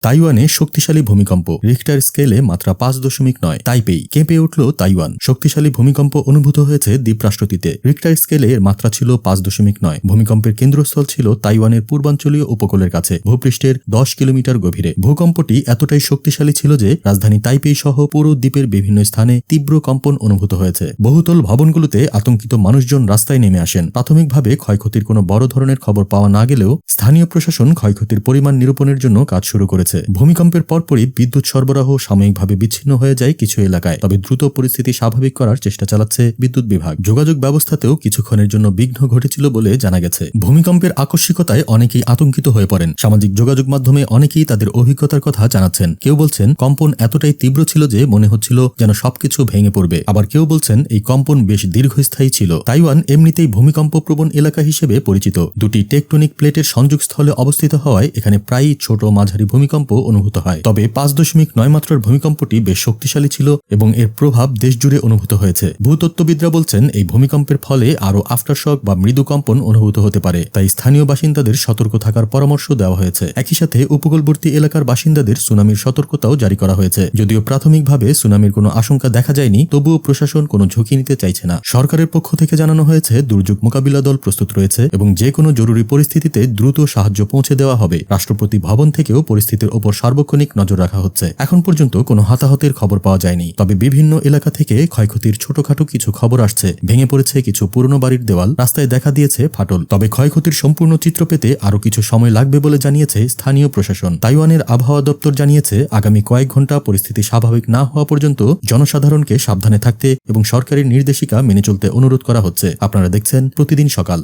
তাইওয়ানে শক্তিশালী ভূমিকম্প, রিখটার স্কেলে মাত্রা 5.9। তাইপেই কেঁপে উঠল তাইওয়ান। শক্তিশালী ভূমিকম্প অনুভূত হয়েছে দ্বীপরাষ্ট্রটিতে। রিখটার স্কেলে এর মাত্রা ছিল 5.9। ভূমিকম্পের কেন্দ্রস্থল ছিল তাইওয়ানের পূর্বাঞ্চলীয় উপকূলের কাছে, ভূপৃষ্ঠের 10 কিলোমিটার গভীরে। ভূকম্পটি এতটাই শক্তিশালী ছিল যে রাজধানী তাইপেই সহ পুরো দ্বীপের বিভিন্ন স্থানে তীব্র কম্পন অনুভূত হয়েছে। বহুতল ভবনগুলোতে আতঙ্কিত মানুষজন রাস্তায় নেমে আসেন। প্রাথমিকভাবে ক্ষয়ক্ষতির কোনো বড় ধরনের খবর পাওয়া না গেলেও স্থানীয় প্রশাসন ক্ষয়ক্ষতির পরিমাণ নিরূপণের জন্য কাজ শুরু করেছে। ভূমিকম্পের পরপরই বিদ্যুৎ সরবরাহ সাময়িকভাবে বিচ্ছিন্ন হয়ে যায় কিছু এলাকায়, তবে দ্রুত পরিস্থিতি স্বাভাবিক করার চেষ্টা চালাচ্ছে বিদ্যুৎ বিভাগ। যোগাযোগ ব্যবস্থাতেও কিছুক্ষণের জন্য বিঘ্ন ঘটেছিল বলে জানা গেছে। ভূমিকম্পের আকস্মিকতায় অনেকেই আতঙ্কিত হয়ে পড়েন। সামাজিক যোগাযোগ মাধ্যমে অনেকেই তাদের অভিজ্ঞতার কথা জানাচ্ছেন। কেউ বলছেন কম্পন এতটাই তীব্র ছিল যে মনে হচ্ছিল যেন সবকিছু ভেঙে পড়বে, আবার কেউ বলছেন এই কম্পন বেশ দীর্ঘস্থায়ী ছিল। তাইওয়ান এমনিতেই ভূমিকম্প প্রবণ এলাকা হিসেবে পরিচিত। দুটি টেকটনিক প্লেটের সংযোগস্থলে অবস্থিত হওয়ায় এখানে প্রায়ই ছোট মাঝারি ভূমিকম্প অনুভূত হয়। তবে 5.9 মাত্রার ভূমিকম্পটি বেশ শক্তিশালী ছিল এবং এর প্রভাব দেশজুড়ে অনুভূত হয়েছে। ভূতত্ত্ববিদরা বলছেন এই ভূমিকম্পের ফলে আরও আফটারশক বা মৃদু কম্পন অনুভূত হতে পারে, তাই স্থানীয় বাসিন্দাদের সতর্ক থাকার পরামর্শ দেওয়া হয়েছে। একই সাথে উপকূলবর্তী এলাকার বাসিন্দাদের সুনামির সতর্কতাও জারি করা হয়েছে। যদিও প্রাথমিকভাবে সুনামির কোনো আশঙ্কা দেখা যায়নি, তবুও প্রশাসন কোনো ঝুঁকি নিতে চাইছে না। সরকারের পক্ষ থেকে জানানো হয়েছে দুর্যোগ মোকাবিলা দল প্রস্তুত রয়েছে এবং যে কোনো জরুরি পরিস্থিতিতে দ্রুত সাহায্য পৌঁছে দেওয়া হবে। রাষ্ট্রপতি ভবন থেকেও পরিস্থিতির ওপর সার্বক্ষণিক নজর রাখা হচ্ছে। এখন পর্যন্ত কোনো হতাহতের খবর পাওয়া যায়নি, তবে বিভিন্ন এলাকা থেকে ক্ষয়ক্ষতির ছোটখাটো কিছু খবর আসছে। ভেঙে পড়েছে কিছু পুরনো বাড়ির দেওয়াল, রাস্তায় দেখা দিয়েছে ফাটল। তবে ক্ষয়ক্ষতির সম্পূর্ণ চিত্র পেতে আরও কিছু সময় লাগবে বলে জানিয়েছে স্থানীয় প্রশাসন। তাইওয়ানের আবহাওয়া দপ্তর জানিয়েছে আগামী কয়েক ঘন্টা পরিস্থিতি স্বাভাবিক না হওয়া পর্যন্ত জনসাধারণকে সাবধানে থাকতে এবং সরকারি নির্দেশিকা মেনে চলতে অনুরোধ করা হচ্ছে। আপনারা দেখছেন প্রতিদিন সকাল।